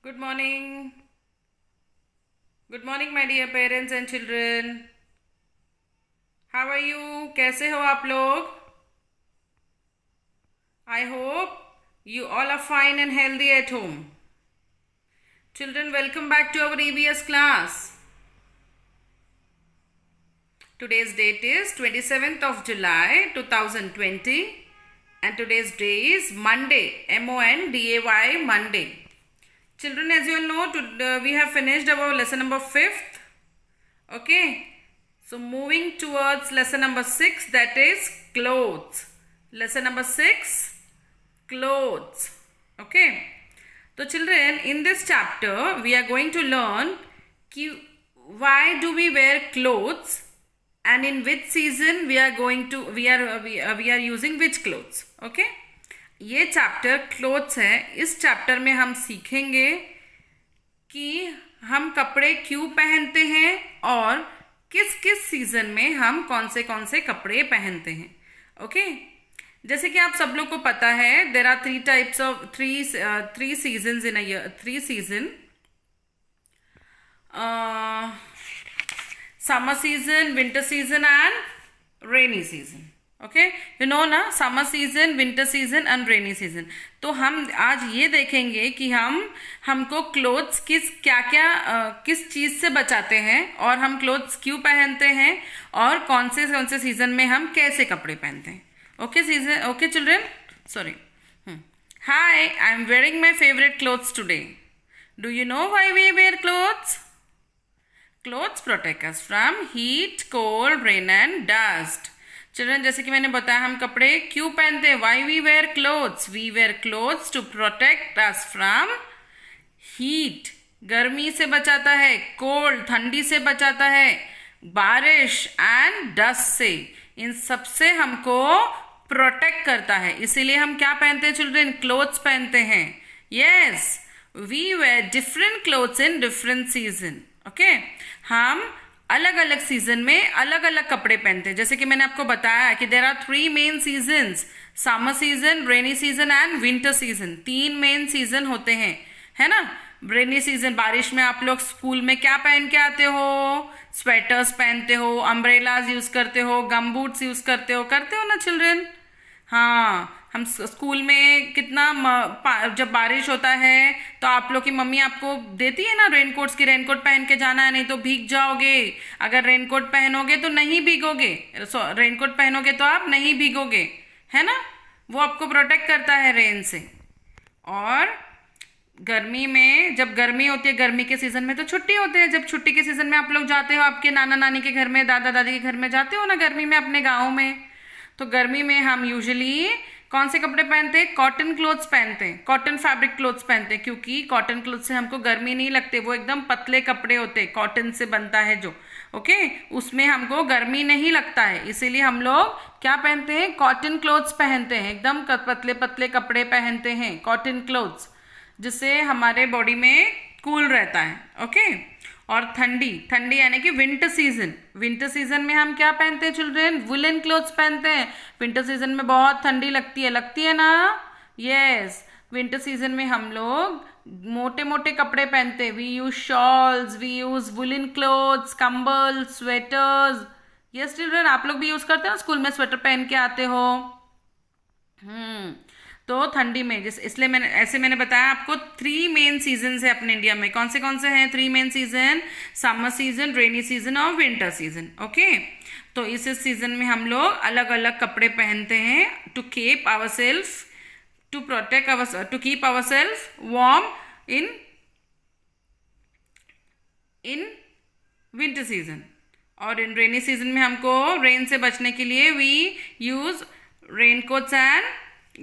Good morning. Good morning, my dear parents and children. How are you? कैसे हो आप लोग? I hope you all are fine and healthy at home. Children, welcome back to our EBS class. Today's date is 27th of July 2020 and today's day is Monday, Monday, Monday. Children, as you all know, we have finished our lesson number 5th. Okay. So moving towards lesson number 6, that is clothes. Lesson number 6, clothes. Okay. So children, in this chapter, we are going to learn why do we wear clothes and in which season we are using which clothes. Okay. ये chapter clothes है. इस chapter में हम सीखेंगे कि हम कपड़े क्यों पहनते हैं और किस किस सीजन में हम कौन से कपड़े पहनते हैं. ओके. जैसे कि आप सब लोग को पता है, there are three seasons in a year. 3 season: summer season, winter season and rainy season. Okay, you know ना, summer season, winter season and rainy season. तो हम आज ये देखेंगे कि हमको क्लोथ्स किस चीज से बचाते हैं और हम क्लोथ्स क्यों पहनते हैं और कौन से सीजन में हम कैसे कपड़े पहनते हैं. Okay children, sorry. Hi, I am wearing my favourite clothes today. Do you know why we wear clothes? Clothes protect us from heat, cold, rain and dust. Children, जैसे कि मैंने बताया, हम कपड़े क्यों पहनते हैं. Why we wear clothes? We wear clothes to protect us from heat, गर्मी से बचाता है, कोल्ड, ठंडी से बचाता है, बारिश एंड डस्ट से, इन सब से हमको प्रोटेक्ट करता है. इसीलिए हम क्या पहनते हैं चिल्ड्रन? क्लोथ्स पहनते हैं. Yes, we wear different clothes in different season. Okay, हम अलग अलग सीजन में अलग अलग कपड़े पहनते हैं. जैसे कि मैंने आपको बताया कि there are 3 main seasons: summer season, rainy season and winter season. 3 main season होते हैं, है ना. रेनी सीजन, बारिश में आप लोग स्कूल में क्या पहन के आते हो? स्वेटर्स पहनते हो, अम्ब्रेलाज यूज करते हो, गम बूट्स यूज करते हो ना चिल्ड्रन. हाँ, हम स्कूल में कितना जब बारिश होता है तो आप लोग की मम्मी आपको देती है ना रेनकोट्स की, रेनकोट पहन के जाना है, नहीं तो भीग जाओगे. अगर रेनकोट पहनोगे तो नहीं भीगोगे, रेनकोट पहनोगे तो आप नहीं भीगोगे, है ना. वो आपको प्रोटेक्ट करता है रेन से. और गर्मी में, जब गर्मी होती है, गर्मी के सीजन में तो छुट्टी होते हैं. जब छुट्टी के सीजन में आप लोग जाते हो आपके नाना नानी के घर में, दादा दादी के घर में जाते हो ना गर्मी में अपने गाँव में, तो गर्मी में हम यूजुअली कौन से कपड़े पहनते हैं? कॉटन क्लोथ्स पहनते हैं, कॉटन फैब्रिक क्लोथ्स पहनते हैं, क्योंकि कॉटन क्लोथ से हमको गर्मी नहीं लगती. वो एकदम पतले कपड़े होते हैं, कॉटन से बनता है जो. ओके, उसमें हमको गर्मी नहीं लगता है, इसीलिए हम लोग क्या पहनते हैं? कॉटन क्लोथ्स पहनते हैं. एकदम पतले पतले कपड़े पहनते हैं, कॉटन क्लोथ्स, जिससे हमारे बॉडी में कूल रहता है. ओके. और ठंडी यानी कि विंटर सीजन. विंटर सीजन में हम क्या पहनते हैं चिल्ड्रन? वुलन क्लोथ्स पहनते हैं. विंटर सीजन में बहुत ठंडी लगती है ना. यस, विंटर सीजन में हम लोग मोटे मोटे कपड़े पहनते हैं. We use shawls, we use woollen clothes, कंबल, स्वेटर्स. यस चिल्ड्रन, आप लोग भी यूज करते हो, स्कूल में स्वेटर पहन के आते हो. तो ठंडी में इसलिए मैंने बताया आपको 3 मेन सीजन है अपने इंडिया में. कौन से हैं 3 main season? Summer season, rainy season और विंटर सीजन. ओके, तो इस सीजन में हम लोग अलग अलग कपड़े पहनते हैं to keep our self, to keep our self warm in winter season. और इन रेनी सीजन में हमको रेन से बचने के लिए we use raincoats and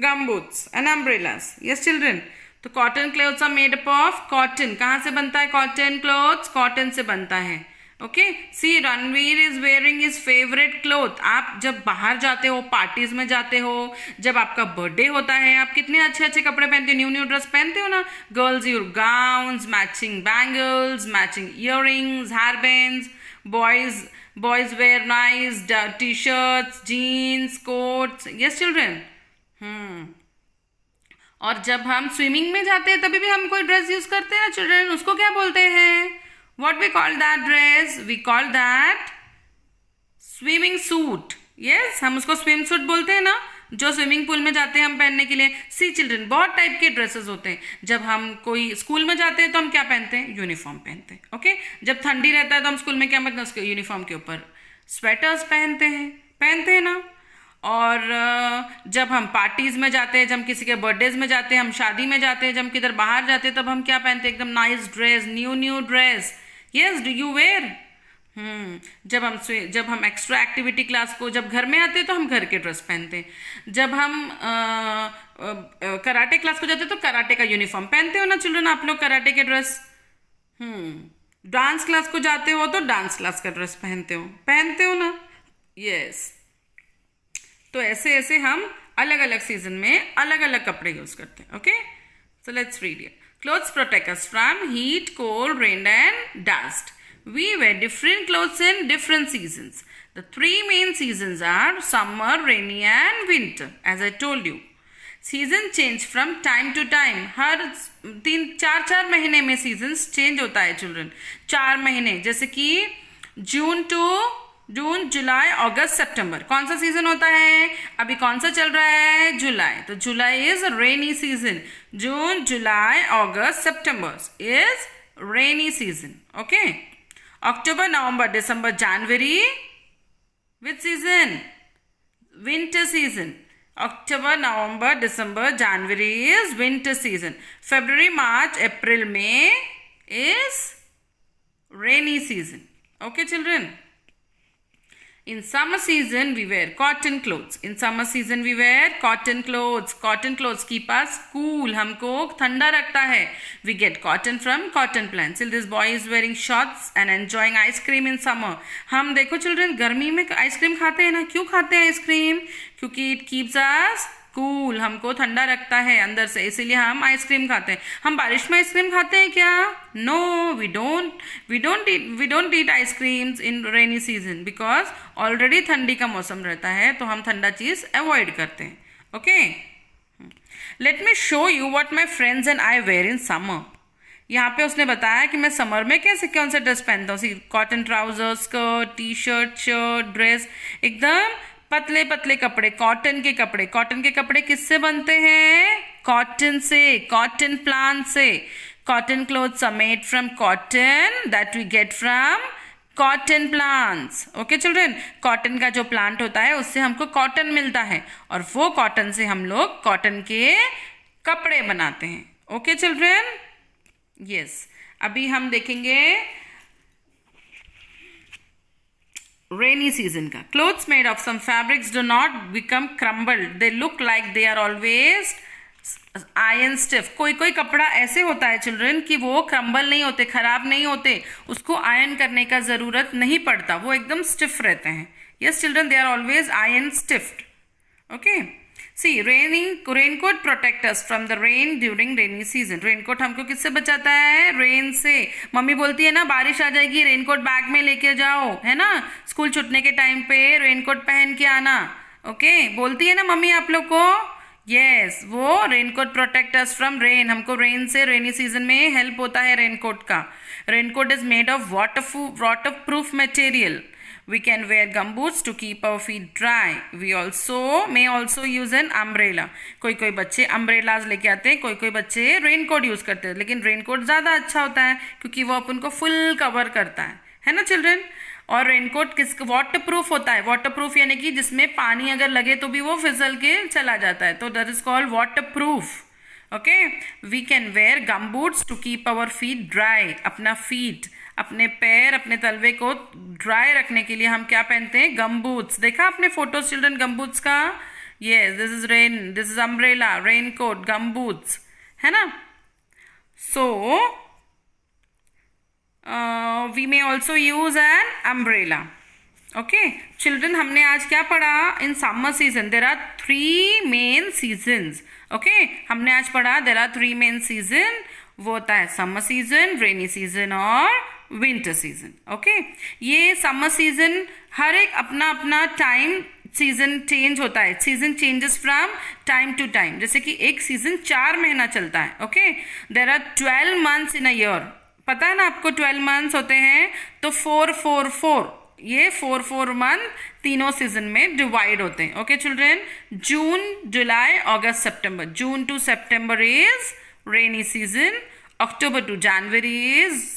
gum boots and umbrellas. Yes children, तो cotton clothes are made up of cotton. कहाँ से बनता है कॉटन क्लोथ्स? कॉटन से बनता है. Okay, see Ranveer is wearing his favourite cloth. आप जब बाहर जाते हो, पार्टीज में जाते हो, जब आपका बर्थडे होता है, आप कितने अच्छे अच्छे कपड़े पहनते हो, न्यू ड्रेस पहनते हो ना. Girls your gowns, matching bangles, matching earrings, hair bands. Boys wear nice T shirts, jeans, coats. Yes children. और जब हम स्विमिंग में जाते हैं तभी भी हम कोई ड्रेस यूज करते हैं ना चिल्ड्रन, उसको क्या बोलते हैं? What we call that dress? We call that swimming suit. Yes, हम उसको स्विम सूट बोलते हैं ना, जो स्विमिंग पूल में जाते हैं हम पहनने के लिए। सी चिल्ड्रन, बहुत टाइप के ड्रेसेस होते हैं। जब हम कोई स्कूल में जाते हैं तो हम क्या पहनते हैं? यूनिफॉर्म पहनते हैं। ओके, जब ठंडी रहता है तो हम स्कूल में क्या पहनते हैं? उसके यूनिफॉर्म के ऊपर स्वेटर्स पहनते हैं ना। और जब हम पार्टीज में जाते हैं, जब हम किसी के बर्थडेज में जाते हैं, हम शादी में जाते हैं, जब हम किधर बाहर जाते हैं, तब हम क्या पहनते हैं? एकदम nice dress, new dress. Yes, do you wear? जब हम एक्स्ट्रा एक्टिविटी क्लास को जब घर में आते हैं तो हम घर के ड्रेस पहनते हैं। जब हम कराटे क्लास को जाते हैं तो कराटे का यूनिफॉर्म पहनते हो ना चिल्ड्रन, आप लोग कराटे के ड्रेस। डांस क्लास को जाते हो तो डांस क्लास का ड्रेस पहनते हो ना। यस, तो ऐसे ऐसे हम अलग अलग सीजन में अलग अलग कपड़े यूज करते हैं। Okay, so let's read it. Clothes protect us from heat, cold, rain and dust. We wear different clothes in different seasons. The three main seasons are summer, rainy and winter, as I told you. Season change from time to time. हर 3-4 महीने में seasons change होता है children. 4 महीने, जैसे कि जून, July, August, सितंबर। कौन सा season होता है? अभी कौन सा चल रहा है? जुलाई। तो जुलाई is rainy season. June, July, August, September is rainy season. Okay, October, November, December, January, which season? Winter season. October, November, December, January is winter season. February, March, April, May is rainy season. Okay, children? In summer season, we wear cotton clothes. In summer season, we wear cotton clothes. Cotton clothes keep us cool. हमको ठंडा रखता है. We get cotton from cotton plants. Till this boy is wearing shorts and enjoying ice cream in summer. हम देखो children, गर्मी में ice cream खाते हैं ना. क्यों खाते हैं आइसक्रीम? क्योंकि it keeps us कूल, हमको ठंडा रखता है अंदर से, इसीलिए हम आइसक्रीम खाते हैं. हम बारिश में आइसक्रीम खाते हैं क्या? No, we don't eat ice creams in rainy season because already ठंडी का मौसम रहता है, तो हम ठंडा चीज अवॉइड करते हैं. Okay, let me show you what my friends and I wear in summer. यहाँ पे उसने बताया कि मैं समर में कैसे कौन से ड्रेस पहनता हूँ. Cotton trouser, skirt, T shirt, dress, एकदम पतले पतले कपड़े, कॉटन के कपड़े. कॉटन के कपड़े किससे बनते हैं? कॉटन से, कॉटन प्लांट से. Cotton clothes are made from cotton that we get from cotton plants. Okay children, cotton का जो प्लांट होता है उससे हमको कॉटन मिलता है और वो कॉटन से हम लोग कॉटन के कपड़े बनाते हैं. Okay children, yes. अभी हम देखेंगे रेनी सीजन का. Clothes made of some fabrics do not become crumbled, they look like they are always iron stiff. कोई कोई कपड़ा ऐसे होता है चिल्ड्रन कि वो क्रम्बल नहीं होते, खराब नहीं होते, उसको आयरन करने का जरूरत नहीं पड़ता, वो एकदम स्टिफ रहते हैं. Yes children, they are always iron stiffed. Okay, see raincoat protect us from the rain during rainy season. Raincoat हमको किससे बचाता है? रेन से. मम्मी बोलती है ना बारिश आ जाएगी, रेनकोट बैग में लेके जाओ, है ना, स्कूल छूटने के टाइम पे रेनकोट पहन के आना. ओके, बोलती है ना मम्मी आप लोग को. यस, वो raincoat protect us from rain. हमको रेन से रेनी सीजन में हेल्प होता है रेनकोट का. Raincoat is made of waterproof material. We can wear gumboots to keep our feet dry. We may also use an umbrella. कोई कोई बच्चे umbrellas लेके आते हैं, कोई कोई बच्चे रेनकोट यूज करते हैं, लेकिन रेनकोट ज़्यादा अच्छा होता है क्योंकि वो अपन को फुल कवर करता है ना चिल्ड्रन. और रेनकोट वाटर प्रूफ होता है. वाटर प्रूफ यानी कि जिसमें पानी अगर लगे तो भी वो फिसल के चला जाता है, तो that is called water proof. Okay, we can wear gumboots to keep our feet dry. अपने पैर, अपने तलवे को ड्राई रखने के लिए हम क्या पहनते हैं? गमबूट्स. देखा आपने फोटोज चिल्ड्रन गमबूट्स का? Yes, this is umbrella, raincoat, gumboots, है ना. So we may also use an umbrella. Okay children, हमने आज क्या पढ़ा? In summer season there are 3 main seasons. Okay, हमने आज पढ़ा देर आर 3 मेन सीजन. वो होता है समर सीजन, रेनी सीजन और विंटर सीजन. ओके, ये समर सीजन हर एक अपना अपना टाइम सीजन चेंज होता है, season changes from time to time, जैसे कि एक सीजन 4 महीना चलता है, okay. There are 12 months in a year, पता है ना आपको 12 मंथ्स होते हैं, तो 4 ये 4 मंथ तीनों सीजन में डिवाइड होते हैं, okay children. June, July, August, September, June to September is rainy season, October to January is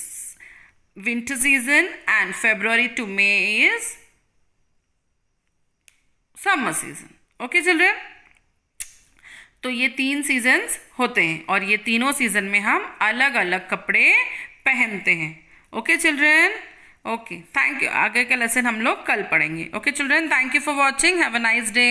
winter season, and February to May is summer season, okay children। तो ये 3 सीजन्स होते हैं और ये तीनों सीजन में हम अलग अलग कपड़े पहनते हैं, okay children. Okay, thank you. आगे का लेसन हम लोग कल पढ़ेंगे, okay children. Thank you for watching, have a nice day.